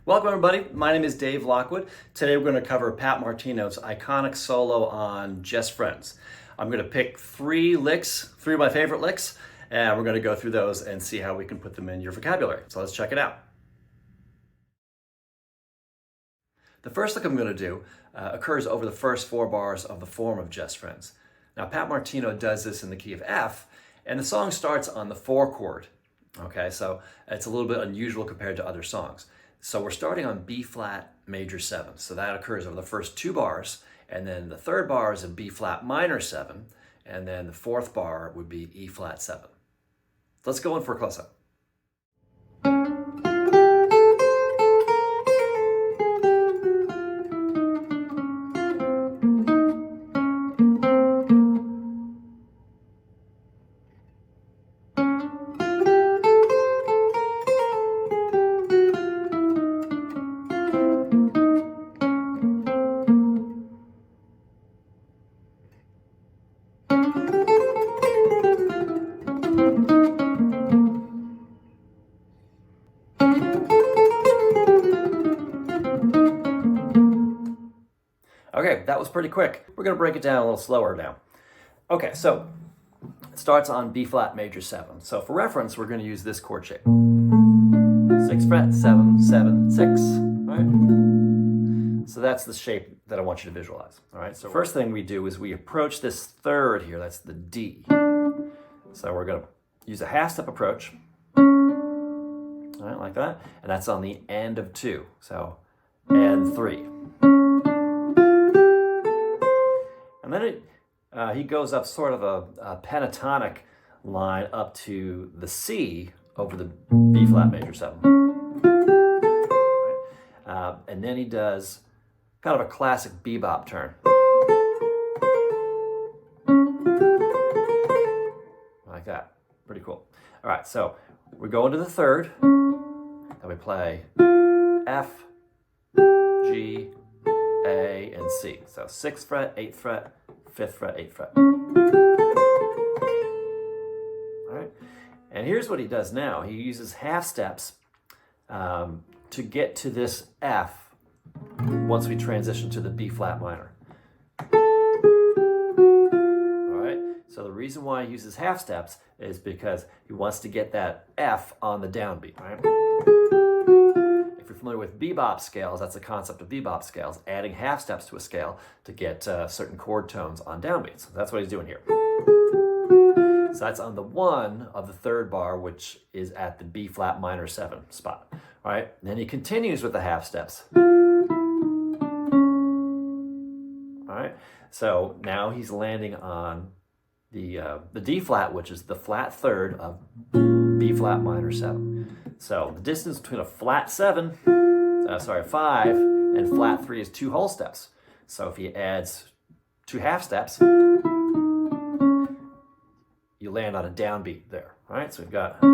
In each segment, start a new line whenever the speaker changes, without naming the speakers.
Welcome everybody, my name is Dave Lockwood. Today we're going to cover Pat Martino's iconic solo on Just Friends. I'm going to pick three of my favorite licks, and we're going to go through those and see how we can put them in your vocabulary. So let's check it out. The first lick I'm going to do occurs over the first 4 bars of the form of Just Friends. Now Pat Martino does this in the key of F, and the song starts on the 4 chord. Okay, so it's a little bit unusual compared to other songs. So we're starting on B flat major 7. So that occurs over the first 2 bars, and then the 3rd bar is a B flat minor 7, and then the 4th bar would be E flat 7. Let's go in for a close-up. Okay, that was pretty quick. We're going to break it down a little slower now. Okay, so it starts on B flat major 7. So for reference, we're going to use this chord shape. 6 fret, 7, 7, 6. All right? So that's the shape that I want you to visualize. All right, so first thing we do is we approach this 3rd here, that's the D. So we're going to use a half-step approach. All right, like that. And that's on the end of 2. So, and 3. And then he goes up sort of a pentatonic line up to the C over the B flat major 7. Right? And then he does kind of a classic bebop turn. Like that. Pretty cool. All right, so we go into the 3rd, and we play F, G, A, and C. So 6th fret, 8th fret, 5th fret, 8th fret. All right, and here's what he does now. He uses half steps to get to this F once we transition to the B flat minor. All right, so the reason why he uses half steps is because he wants to get that F on the downbeat, right? If you're familiar with bebop scales, that's the concept of bebop scales, adding half steps to a scale to get certain chord tones on downbeats. That's what he's doing here. So that's on the 1 of the 3rd bar, which is at the B flat minor 7 spot. All right, and then he continues with the half steps. All right, so now he's landing on the D flat, which is the flat 3rd of B flat minor 7. So the distance between a flat 5 and flat 3 is 2 whole steps. So if he adds 2 half steps, you land on a downbeat there. All right, so we've got, all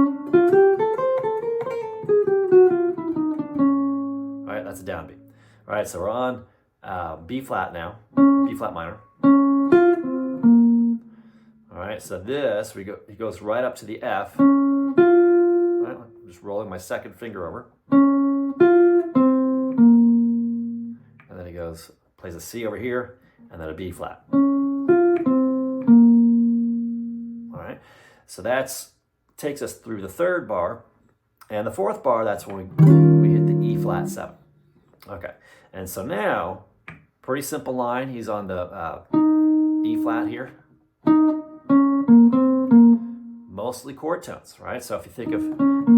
right, that's a downbeat. All right, so we're on B flat now, B flat minor. All right, so this, he goes right up to the F. Right, I'm just rolling my 2nd finger over. And then he plays a C over here, and then a B flat. All right, so takes us through the 3rd bar, and the 4th bar, that's when we hit the E flat 7. Okay, and so now, pretty simple line. He's on the E flat here. Mostly chord tones, right? So if you think of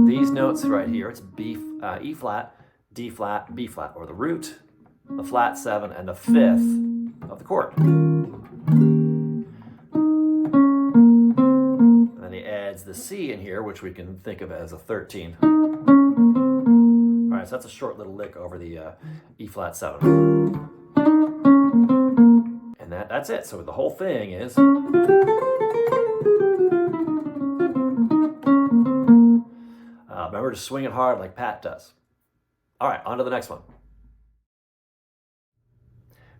these notes right here, it's E flat, D flat, B flat, or the root, the flat 7, and the 5th of the chord. And then he adds the C in here, which we can think of as a 13. All right, so that's a short little lick over the E flat 7. And that's it. So the whole thing is... remember to swing it hard like Pat does. All right, on to the next one.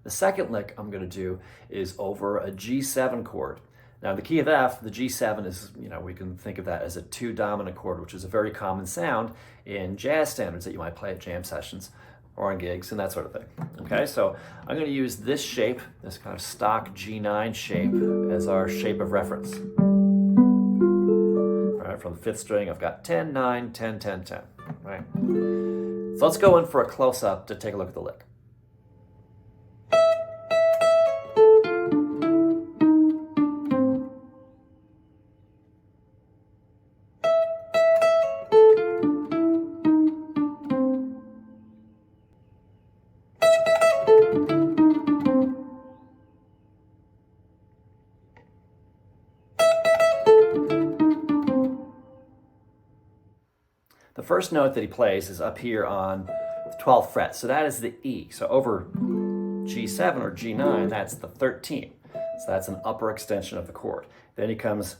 The second lick I'm going to do is over a G7 chord. Now the key of F, the G7 is, we can think of that as a 2 dominant chord, which is a very common sound in jazz standards that you might play at jam sessions or on gigs and that sort of thing. Okay, so I'm going to use this shape, this kind of stock G9 shape, as our shape of reference. All right, from the 5th string, I've got 10, 9, 10, 10, 10. All right. So let's go in for a close-up to take a look at the lick. The first note that he plays is up here on the 12th fret, so that is the E. So over G7 or G9, that's the 13th. So that's an upper extension of the chord. Then he comes,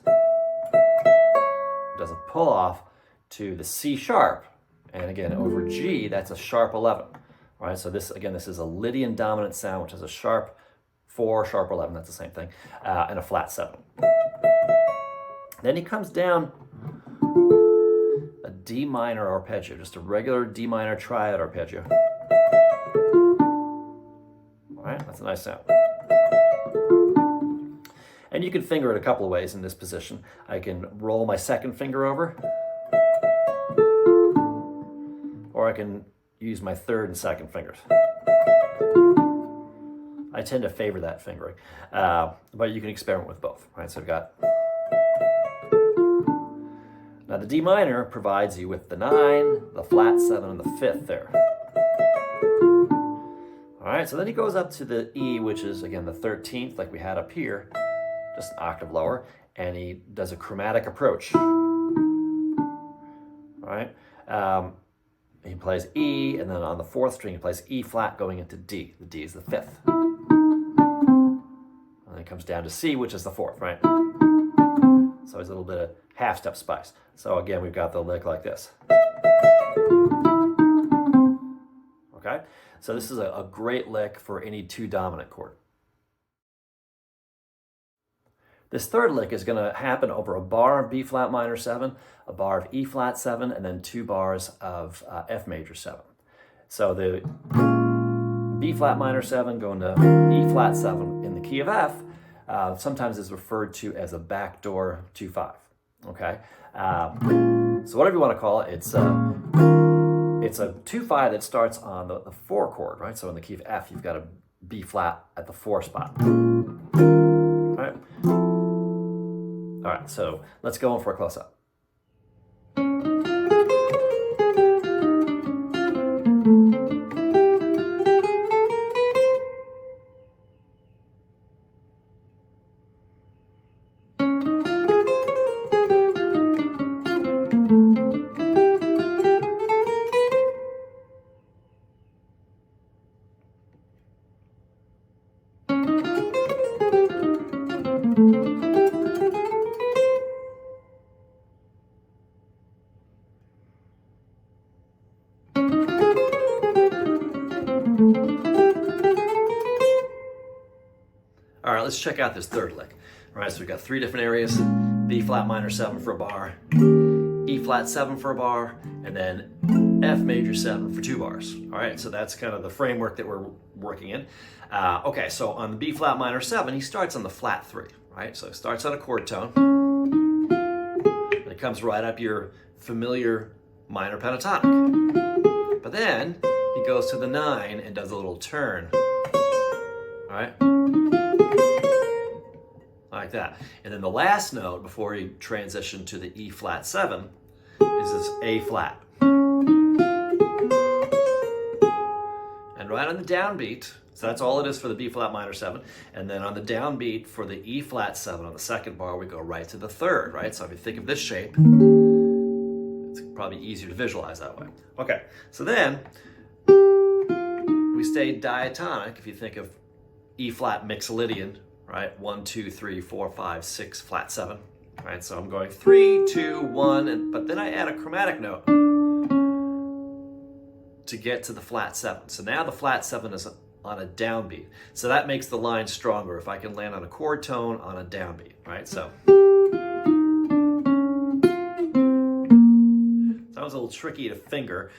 does a pull off to the C sharp, and again over G, that's a sharp 11. All right, so this is a Lydian dominant sound, which is a sharp 4, sharp 11, that's the same thing, and a flat 7. Then he comes down a D minor arpeggio, just a regular D minor triad arpeggio. All right, that's a nice sound. And you can finger it a couple of ways in this position. I can roll my second finger over, or I can use my third and second fingers. I tend to favor that fingering, but you can experiment with both. Right, so I've got. Now the D minor provides you with the 9, the flat 7, and the 5th there. All right, so then he goes up to the E, which is again the 13th, like we had up here, just an octave lower, and he does a chromatic approach. All right, he plays E, and then on the 4th string he plays E flat going into D. The D is the 5th. And then he comes down to C, which is the 4th, right? So there's a little bit of half-step spice. So again, we've got the lick like this. Okay, so this is a great lick for any 2 dominant chord. This third lick is going to happen over a bar of B flat minor 7, a bar of E flat 7, and then 2 bars of F major 7. So the B flat minor 7 going to E flat 7 in the key of F sometimes is referred to as a backdoor 2/5. Okay, so whatever you want to call it, it's a 2/5 that starts on the 4 chord, right? So in the key of F, you've got a B flat at the 4 spot. All right, so let's go in for a close-up. All right, let's check out this third lick. All right, so we've got 3 different areas: B flat minor 7 for a bar, E flat 7 for a bar, and then F major 7 for 2 bars. All right, so that's kind of the framework that we're working in. Okay, so on the B flat minor 7, he starts on the flat 3, right? So it starts on a chord tone, and it comes right up your familiar minor pentatonic. But then he goes to the 9 and does a little turn, all right? Like that. And then the last note before he transitioned to the E flat 7 is this A flat. And right on the downbeat, so that's all it is for the B flat minor 7, and then on the downbeat for the E flat 7 on the 2nd bar, we go right to the 3rd, right? So if you think of this shape, it's probably easier to visualize that way. Okay, so then we stay diatonic if you think of E flat mixolydian, right? 1, 2, 3, 4, 5, 6, flat 7, right? So I'm going 3, 2, 1, but then I add a chromatic note to get to the flat 7. So now the flat 7 is on a downbeat. So that makes the line stronger if I can land on a chord tone on a downbeat, right? So that was a little tricky to finger.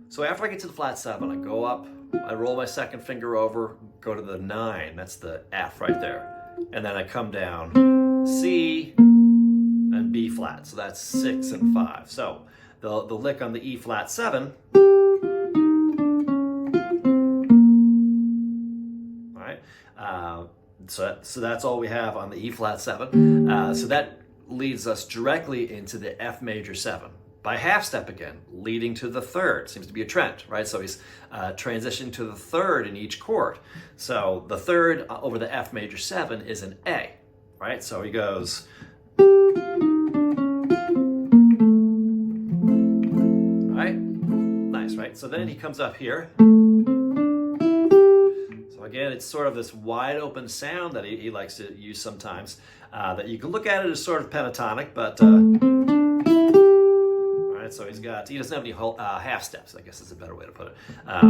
So after I get to the flat 7, I go up, I roll my second finger over, go to the 9, that's the F right there. And then I come down C and B flat, so that's 6 and 5. So the lick on the E flat 7, right? So that's all we have on the E flat 7. So that leads us directly into the F major 7. By half step again, leading to the 3rd. Seems to be a trend, right? So he's transitioning to the 3rd in each chord. So the 3rd over the F major 7 is an A, right? So he goes, right? Nice, right? So then he comes up here. So again, it's sort of this wide open sound that he likes to use sometimes. That you can look at it as sort of pentatonic, but so he doesn't have any half steps, I guess is a better way to put it. All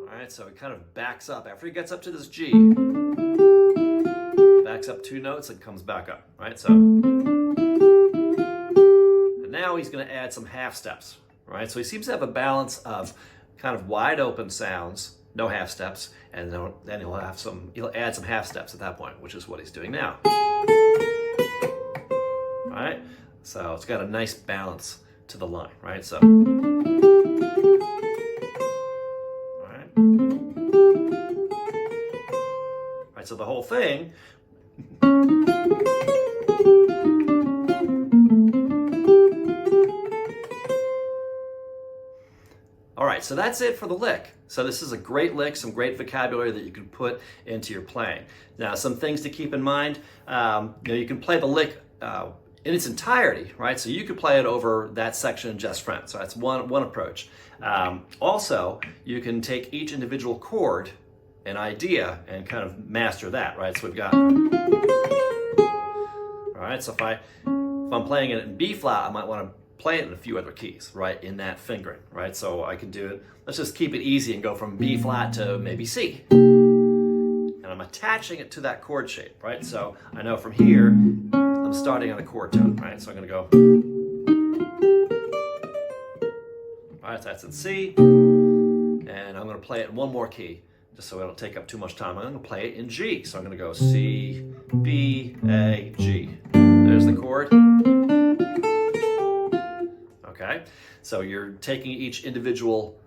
right, so he kind of backs up. After he gets up to this G, backs up 2 notes and comes back up, right? So, and now he's going to add some half steps, right? So he seems to have a balance of kind of wide open sounds, no half steps, and then he'll add some half steps at that point, which is what he's doing now. Right? So it's got a nice balance to the line, right? So, right? Right, so the whole thing. All right, so that's it for the lick. So this is a great lick, some great vocabulary that you can put into your playing. Now, some things to keep in mind. You can play the lick in its entirety, right? So you could play it over that section just friends. So that's one approach. Also, you can take each individual chord, an idea, and kind of master that, right? So we've got, all right, so if I'm playing it in B flat, I might want to play it in a few other keys, right, in that fingering, right? So I can do it, let's just keep it easy and go from B flat to maybe C. And I'm attaching it to that chord shape, right? So I know from here, I'm starting on a chord tone, right? So I'm going to go, all right, so that's in C, and I'm going to play it in one more key, just so I don't take up too much time. I'm going to play it in G, so I'm going to go C, B, A, G. There's the chord. Okay, so you're taking each individual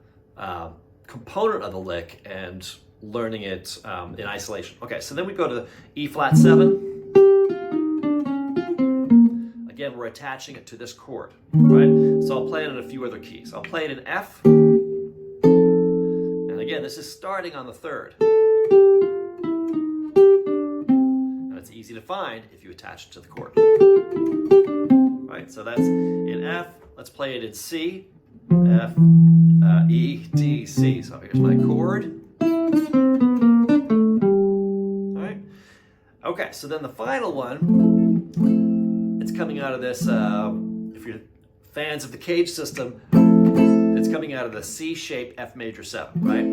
component of the lick and learning it in isolation. Okay, so then we go to E flat 7. Again, we're attaching it to this chord, right? So I'll play it in a few other keys. I'll play it in F. And again, this is starting on the 3rd. And it's easy to find if you attach it to the chord. Right, so that's in F. Let's play it in C. F, E, D, C. So here's my chord. All right. Okay, so then the final one, it's coming out of this, if you're fans of the cage system, it's coming out of the C-shaped F major 7, right?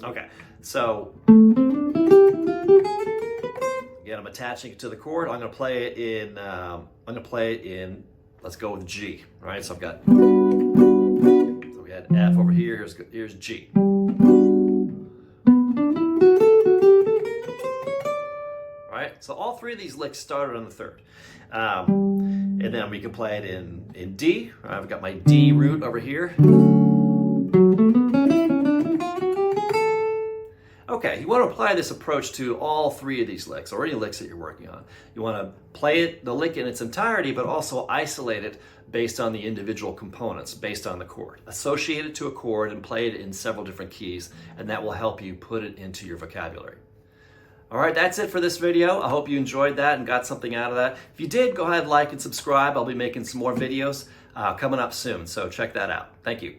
Okay, so again, I'm attaching it to the chord. I'm going to play it in, let's go with G, right? So I've got, so we had F over here, here's G. Right? So all 3 of these licks started on the 3rd. And then we can play it in D. I've got my D root over here. Okay, you want to apply this approach to all 3 of these licks, or any licks that you're working on. You want to play the lick in its entirety, but also isolate it based on the individual components, based on the chord. Associate it to a chord and play it in several different keys, and that will help you put it into your vocabulary. All right, that's it for this video. I hope you enjoyed that and got something out of that. If you did, go ahead, like and subscribe. I'll be making some more videos coming up soon, so check that out. Thank you.